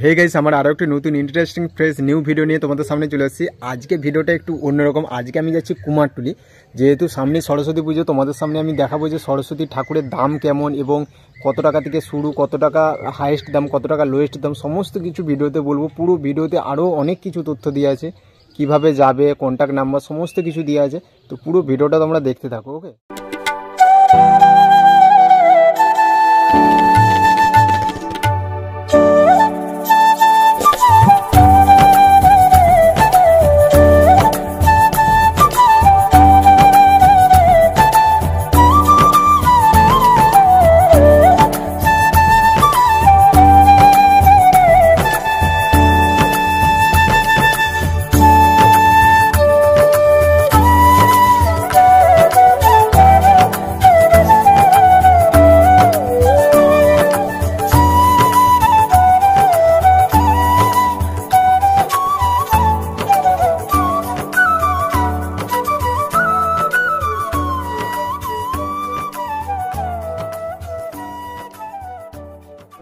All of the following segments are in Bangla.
হে গাইস, আমার আরও একটি নতুন ইন্টারেস্টিং ফ্রেশ নিউ ভিডিও নিয়ে তোমাদের সামনে চলে আসছি। আজকে ভিডিওটা একটু অন্যরকম। আজকে আমি যাচ্ছি কুমারটুলি, যেহেতু সামনে সরস্বতী পুজো। তোমাদের সামনে আমি দেখাবো যে সরস্বতী ঠাকুরের দাম কেমন এবং কত টাকা থেকে শুরু, কত টাকা হাইয়েস্ট দাম, কত টাকা লোয়েস্ট দাম, সমস্ত কিছু ভিডিওতে বলবো। পুরো ভিডিওতে আরও অনেক কিছু তথ্য দেওয়া আছে, কিভাবে যাবে, কন্ট্যাক্ট নাম্বার, সমস্ত কিছু দেওয়া আছে। তো পুরো ভিডিওটা তোমরা দেখতে থাকো। ওকে,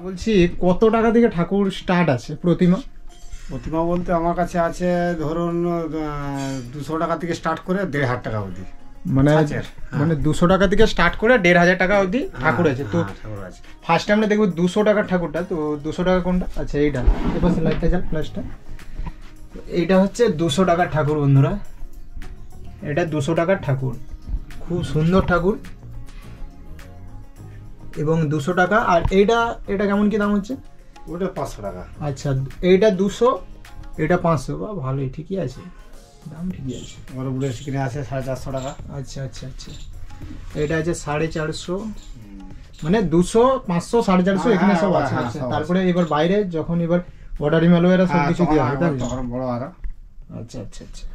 বলছি কত টাকা থেকে ঠাকুর স্টার্ট আছে প্রতিমা? প্রতিমা বলতে আমার কাছে আছে ধরুন 200 টাকা থেকে স্টার্ট করে 1,500 টাকা অবধি। মানে 200 টাকা থেকে স্টার্ট করে 1,500 টাকা অবধি ঠাকুর আছে। তো ফার্স্ট আমরা দেখবো 200 টাকার ঠাকুরটা। তো 200 টাকা কোনটা? আচ্ছা এইটা, এবার লাইটটা যাক ফ্ল্যাশটা। এইটা হচ্ছে 200 টাকার ঠাকুর বন্ধুরা, এটা 200 টাকার ঠাকুর, খুব সুন্দর ঠাকুর এবং 200 টাকা। আর এটা কেমন কি দাম হচ্ছে? ওটা 500 টাকা। আচ্ছা, এইটা 200, এটা 500। বা ভালোই, ঠিকই আছে, দাম ঠিকই আছে। আমার উপরে স্ক্রিনে আছে 450 টাকা। আচ্ছা আচ্ছা আচ্ছা, এটা আছে 450, মানে 200, 500, 450 এখানে সব আছে। তারপরে এবার বাইরে যখন এবার অর্ডার ইমেল এরা সব কিছু দেওয়া হয় তখন বড় আর। আচ্ছা আচ্ছা আচ্ছা,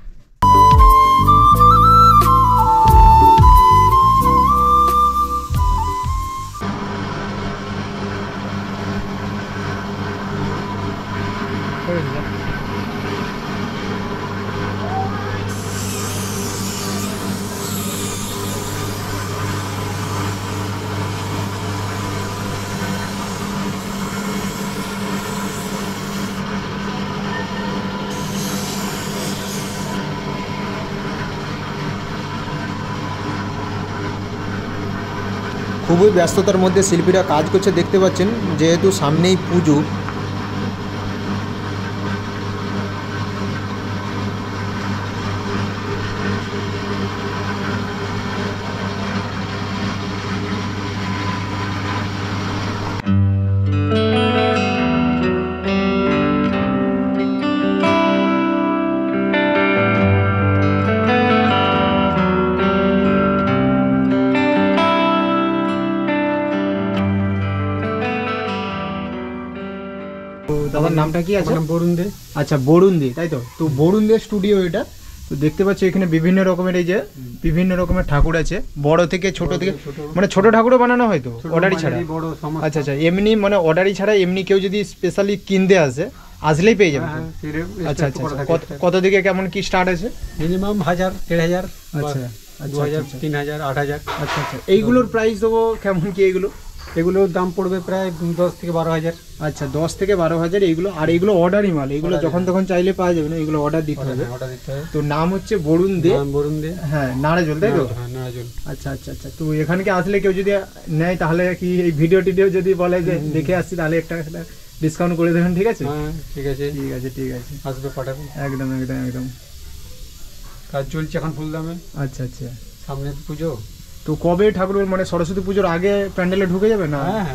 খুবই ব্যস্ততার মধ্যে শিল্পীরা কাজ করছে দেখতে পাচ্ছেন, যেহেতু সামনেই পুজো। দাদার নামটা কি আছে? বরুণ দে। আচ্ছা, বরুণ দে, তাই তো? তো বরুণ দে স্টুডিও এটা। তো দেখতে পাচ্ছি এখানে বিভিন্ন রকমের, এই যে বিভিন্ন রকমের ঠাকুর আছে, বড় থেকে ছোট থেকে, মানে ছোট ঠাকুরও বানানো হয় তো অর্ডারই ছাড়া? আচ্ছা আচ্ছা, এমনি মানে অর্ডারই ছাড়া এমনি কেউ যদি স্পেশালি কিনতে আসলেই পেয়ে যাবে? আচ্ছা আচ্ছা, কত থেকে কেমন কি স্টার্ট আছে? মিনিমাম 1000, 1500, আচ্ছা 2000, 3000, 8000। আচ্ছা আচ্ছা, এইগুলোর প্রাইস দেবো কেমন কি? এগুলোর দাম পড়বে প্রায় 10 থেকে 12,000। আচ্ছা, 10 থেকে 12,000 এইগুলো। আর এইগুলো অর্ডারই মাল, এগুলো যখন তখন চাইলে পাওয়া যাবে না, এগুলো অর্ডার দিতে হবে। তো নাম হচ্ছে বরুণ দে। হ্যাঁ, নাড়াজল, তাই তো? আচ্ছা আচ্ছা আচ্ছা, তো এখানকে আসলে কেউ যদি নেয় তাহলে কি এই ভিডিও টিডিও যদি বলে যে দেখে আসছি, তাহলে একটা ডিসকাউন্ট করে দেবেন? ঠিক আছে, ঠিক আছে, ঠিক আছে, ঠিক আছে, আসবে, পাঠাবেন। একদম একদম একদম, কাজ চলছে এখন ফুল দামে। আচ্ছা আচ্ছা, সামনে পুজো। তো কবে ঠাকুর, মানে সরস্বতী পুজোর আগে প্যান্ডেলে ঢুকে যাবে না? হ্যাঁ,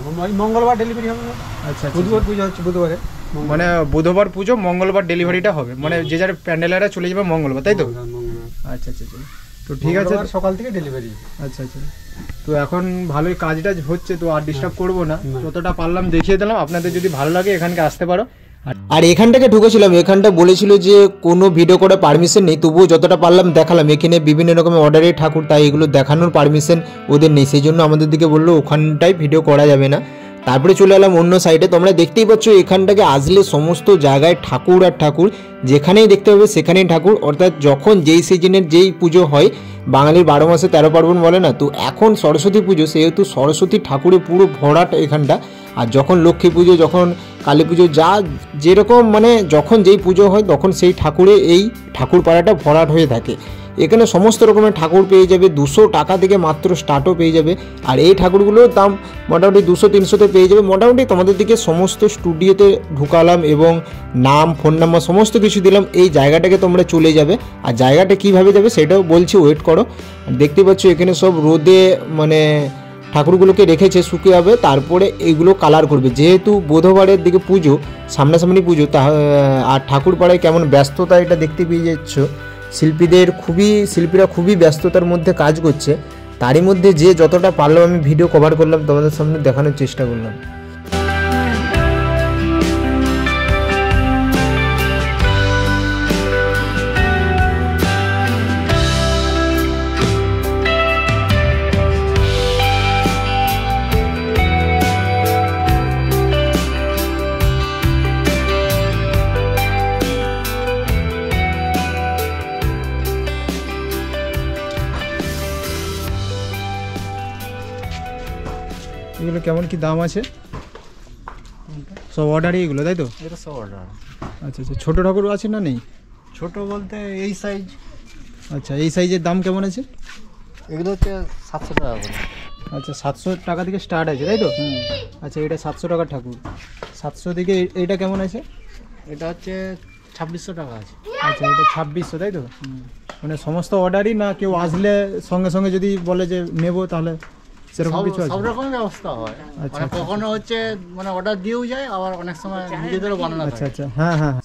মঙ্গলবার ডেলিভারি হবে। আচ্ছা, বুধবার পুজো হচ্ছে, বুধবারে, মানে বুধবার পুজো, মঙ্গলবার ডেলিভারিটা হবে, মানে যে যার প্যান্ডেলেরা চলে যাবে মঙ্গলবার, তাই তো? আচ্ছা আচ্ছা, তো ঠিক আছে, সকাল থেকে ডেলিভারি। আচ্ছা আচ্ছা, তো এখন ভালোই কাজটা হচ্ছে, তো আর ডিস্টার্ব করবো না, যতটা পারলাম দেখিয়ে দিলাম। আপনাদের যদি ভালো লাগে এখানকে আসতে পারো। আর এখানটাকে ঢুকেছিলাম, এখানটা বলেছিল যে কোনো ভিডিও করে পারমিশন নেই, তবুও যতটা পারলাম দেখালাম। এখানে বিভিন্ন রকমের অর্ডারের ঠাকুর, তাই এগুলো দেখানোর পারমিশন ওদের নেই, সেই জন্য আমাদের দিকে বললো ওখানটায় ভিডিও করা যাবে না। তারপরে চলে এলাম অন্য সাইডে। তোমরা দেখতেই পাচ্ছ এখানটাকে আসলে সমস্ত জায়গায় ঠাকুর আর ঠাকুর, যেখানেই দেখতে পাবে সেখানেই ঠাকুর। অর্থাৎ যখন যেই সিজনের যেই পুজো হয়, বাঙালির 12 মাসে 13 পার্বণ বলে না, তো এখন সরস্বতী পুজো, সেহেতু সরস্বতী ঠাকুরে পুরো ভরাট এখানটা। আর যখন লক্ষ্মী পুজো, যখন কালী পুজো, যা যেরকম মানে যখন যেই পুজো হয় তখন সেই ঠাকুরে এই ঠাকুর পাড়াটা ভরাট হয়ে থাকে। এখানে সমস্ত রকমের ঠাকুর পেয়ে যাবে, 200 টাকা থেকে মাত্র স্টার্টও পেয়ে যাবে। আর এই ঠাকুরগুলোর দাম মোটামুটি 200-300তে পেয়ে যাবে। মোটামুটি তোমাদের দিকে সমস্ত স্টুডিওতে ঢুকালাম এবং নাম, ফোন নাম্বার সমস্ত কিছু দিলাম। এই জায়গাটাকে তোমরা চলে যাবে, আর জায়গাটা কীভাবে যাবে সেটাও বলছি, ওয়েট করো। দেখতে পাচ্ছ এখানে সব রোদে মানে ঠাকুরগুলোকে রেখেছে শুকিয়ে হবে, তারপরে এইগুলো কালার করবে। যেহেতু বুধবারের দিকে পুজো, সামনাসামনি পুজো, আর ঠাকুর পাড়ায় কেমন ব্যস্ততা এটা দেখতে পেয়ে যাচ্ছ। শিল্পীরা খুবই ব্যস্ততার মধ্যে কাজ করছে, তারই মধ্যে যে যতটা পারলাম আমি ভিডিও কভার করলাম, তোমাদের সামনে দেখানোর চেষ্টা করলাম। এগুলো কেমন কি দাম আছে? সব অর্ডারই এগুলো, তাই তো? এটা সব অর্ডার। আচ্ছা আচ্ছা, ছোটো ঠাকুর আছে না নেই? ছোট বলতে এই সাইজ। আচ্ছা, এই সাইজের দাম কেমন আছে? এগুলো হচ্ছে 700 টাকা করে। আচ্ছা, 700 টাকা থেকে স্টার্ট আছে, তাই তো? আচ্ছা, এটা 700 টাকার ঠাকুর। 700 থেকে এইটা কেমন আছে? এটা হচ্ছে 2600 টাকা আছে। আচ্ছা, এটা 2600, তাই তো? মানে সমস্ত অর্ডারই না কেউ আসলে সঙ্গে সঙ্গে যদি বলে যে নেব তাহলে সেরকম কিছু আছে? সব রকমের ব্যবস্থা হয়। আচ্ছা, মানে কখনো হচ্ছে মানে অর্ডার দিয়েও যায়, আবার অনেক সময় নিজেদেরও বানানো আচ্ছা থাকে। আচ্ছা, হ্যাঁ হ্যাঁ।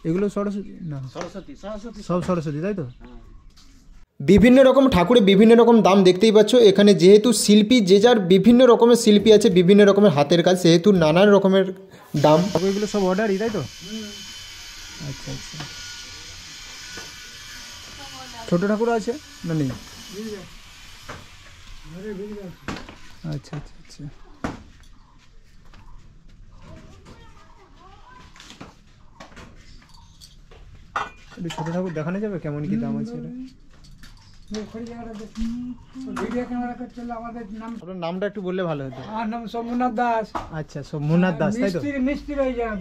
এগুলো সরস্বতী না? সরস্বতী সব সরস্বতী, তাই তো? বিভিন্ন রকম ঠাকুরে বিভিন্ন রকম দাম দেখতেই পাচ্ছ। এখানে যেহেতু শিল্পী যে যার বিভিন্ন রকমের শিল্পী আছে, বিভিন্ন রকমের হাতের কাজ, সেহেতু নানান রকমের দাম। এগুলো সব অর্ডারই, তাই তো? আচ্ছা আচ্ছা, ছোট ঠাকুর আছে না নেই? আচ্ছা আচ্ছা আচ্ছা, একটু ছোট ঠাকুর দেখানো যাবে কেমন কি দাম আছে এটা? আপনার নামটা একটু বললে ভালো হতো। আমার নাম সোমনাথ দাস। আচ্ছা, সোমনাথ দাস, তাই তো? মিস্ত্রি হয়ে যান।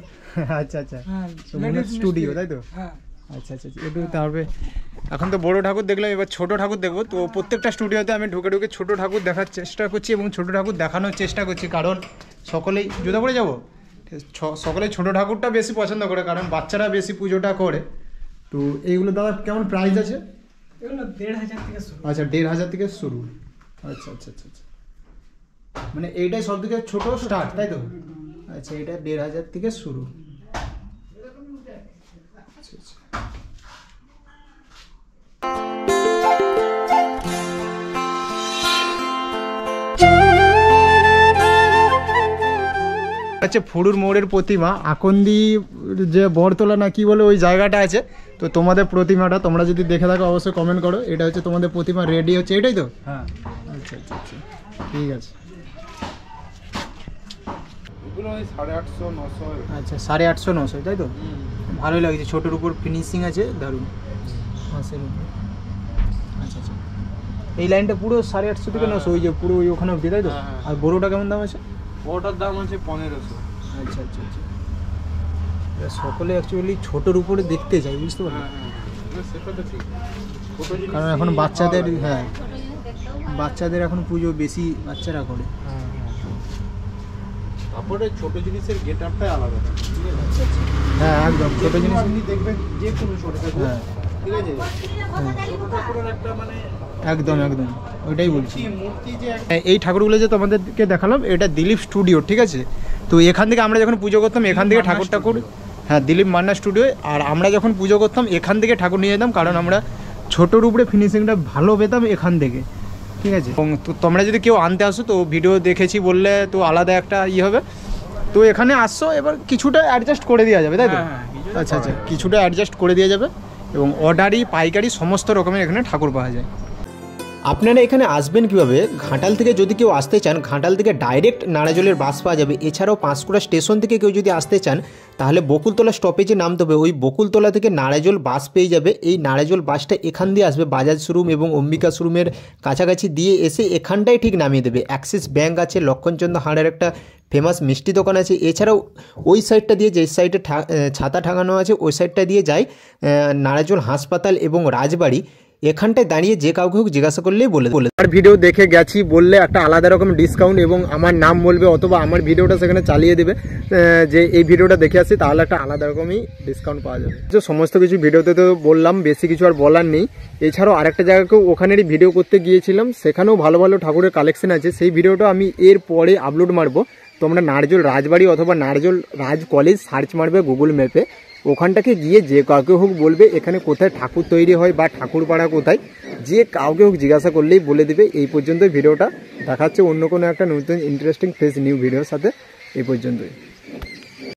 আচ্ছা আচ্ছা, সোমনাথ স্টুডিও, তাই তো? হ্যাঁ। আচ্ছা আচ্ছা, একটু তাহলে এখন তো বড় ঠাকুর দেখলাম, এবার ছোট ঠাকুর দেখবো। তো প্রত্যেকটা স্টুডিওতে আমি ঢুকে ঢুকে ছোট ঠাকুর দেখার চেষ্টা করছি এবং ছোট ঠাকুর দেখানোর চেষ্টা করছি, কারণ সকলেই জুতা পরে যাবো, সকলেই ছোট ঠাকুরটা বেশি পছন্দ করে, কারণ বাচ্চারা বেশি পুজোটা করে। তো এইগুলো দাদা কেমন প্রাইস আছে? এগুলো 1500 থেকে শুরু। আচ্ছা, 1500 থেকে শুরু। আচ্ছা আচ্ছা আচ্ছা আচ্ছা, মানে এইটাই সব থেকে ছোট স্টার্ট, তাই তো? আচ্ছা, এটা 1500 থেকে শুরু। আচ্ছা আচ্ছা, আচ্ছা, ফুড়ুর মোড়ের প্রতিমা, আকন্দি যে বরতলা না কি বলে ওই জায়গাটা আছে। তো তোমাদের প্রতিমাটা তোমরা যদি দেখে থাকো অবশ্যই কমেন্ট করো। এটা হচ্ছে তোমাদের প্রতিমা রেডি হচ্ছে, এটাই তো? হ্যাঁ। আচ্ছা আচ্ছা আচ্ছা, ঠিক আছে। এগুলো 850, 900। আচ্ছা, 850, 900, তাই তো? ভালোই লাগছে, ছোটোর উপর ফিনিশিং আছে, দারুণ হাঁসের উপর। আচ্ছা আচ্ছা, এই লাইনটা পুরো 850 থেকে 900, ওই যে পুরো ওই ওখানে অবধি, তাই তো? আর বড়োটা কেমন দাম আছে? ওটার দাম আছে 1500। আচ্ছা আচ্ছা আচ্ছা, সকলে অ্যাকচুয়ালি ছোটোর উপরে দেখতে চাই, বুঝতে পারলে? সেটা তো ঠিক, কারণ এখন বাচ্চাদের, হ্যাঁ বাচ্চাদের এখন পুজো বেশি বাচ্চারা করে। তারপরে ছোট জিনিসের গেট আপটাই আলাদা। আচ্ছা আচ্ছা, হ্যাঁ একদম ছোট জিনিস আপনি দেখবেন যে কোনো ছোট ঠাকুর, হ্যাঁ ঠিক আছে, ছোট ঠাকুরের একটা মানে একদম একদম ওইটাই বলছি। মূর্তি যে এই ঠাকুরগুলো যে তোমাদেরকে দেখালাম, এটা দিলীপ স্টুডিও, ঠিক আছে? তো এখান থেকে আমরা যখন পুজো করতাম এখান থেকে ঠাকুর, হ্যাঁ দিলীপ মান্না স্টুডিও, আর আমরা যখন পুজো করতাম এখান থেকে ঠাকুর নিয়ে যেতাম, কারণ আমরা ছোটোর উপরে ফিনিশিংটা ভালো পেতাম এখান থেকে, ঠিক আছে? এবং তোমরা যদি কেউ আনতে আসো তো ভিডিও দেখেছি বললে তো আলাদা একটা হবে। তো এখানে আসছো, এবার কিছুটা অ্যাডজাস্ট করে দেওয়া যাবে, তাই তো? আচ্ছা আচ্ছা, কিছুটা অ্যাডজাস্ট করে দেওয়া যাবে এবং অর্ডারি পাইকারি সমস্ত রকমের এখানে ঠাকুর পাওয়া যায়। আপনারা এখানে আসবেন কিভাবে? ঘাটাল থেকে যদি কেউ আসতে চান, ঘাটাল থেকে ডাইরেক্ট নারাজলের বাস পাওয়া যাবে। এছাড়াও পাঁশকুড়া স্টেশন থেকে কেউ যদি আসতে চান তাহলে বকুলতলা স্টপেজে নামতে হবে। ওই বকুলতলা থেকে নারাজল বাস পেয়ে যাবে। এই নারাজল বাসটা এখান দিয়ে আসবে, বাজাজ শোরুম এবং অম্বিকা শোরুমের কাছাকাছি দিয়ে এসে এখানটায় ঠিক নামিয়ে দেবে। অ্যাক্সিস ব্যাঙ্ক আছে, লক্ষণচন্দ্র হাঁড়ের একটা ফেমাস মিষ্টি দোকান আছে। এছাড়াও ওই সাইডটা দিয়ে, যে সাইডে ছাতা ঠাঙানো আছে ওই সাইডটা দিয়ে যায় নারাজল হাসপাতাল এবং রাজবাড়ি। এখানটায় দাঁড়িয়ে যে কাউকে হোক জিজ্ঞাসা করলেই বলে আমার ভিডিও দেখে গেছি বললে একটা আলাদা রকম ডিসকাউন্ট এবং আমার নাম বলবে অথবা আমার ভিডিওটা সেখানে চালিয়ে দেবে যে এই ভিডিওটা দেখে আসছি, তাহলে একটা আলাদা রকমই ডিসকাউন্ট পাওয়া যাবে। তো সমস্ত কিছু ভিডিওতে তো বললাম, বেশি কিছু আর বলার নেই। এছাড়াও আরেকটা জায়গাকেও ওখানেরই ভিডিও করতে গিয়েছিলাম, সেখানেও ভালো ভালো ঠাকুরের কালেকশন আছে। সেই ভিডিওটা আমি এর পরে আপলোড মারবো। তোমরা নারজল রাজবাড়ি অথবা নারজল রাজ কলেজ সার্চ মারবে গুগল ম্যাপে, ওখানটাকে গিয়ে যে কাউকে হোক বলবে এখানে কোথায় ঠাকুর তৈরি হয় বা ঠাকুর পাড়া কোথায়, যে কাউকে হোক জিজ্ঞাসা করলেই বলে দিবে। এই পর্যন্তই ভিডিওটা, দেখাচ্ছে অন্য কোনো একটা নতুন ইন্টারেস্টিং ফ্রেশ নিউ ভিডিওর সাথে। এই পর্যন্তই।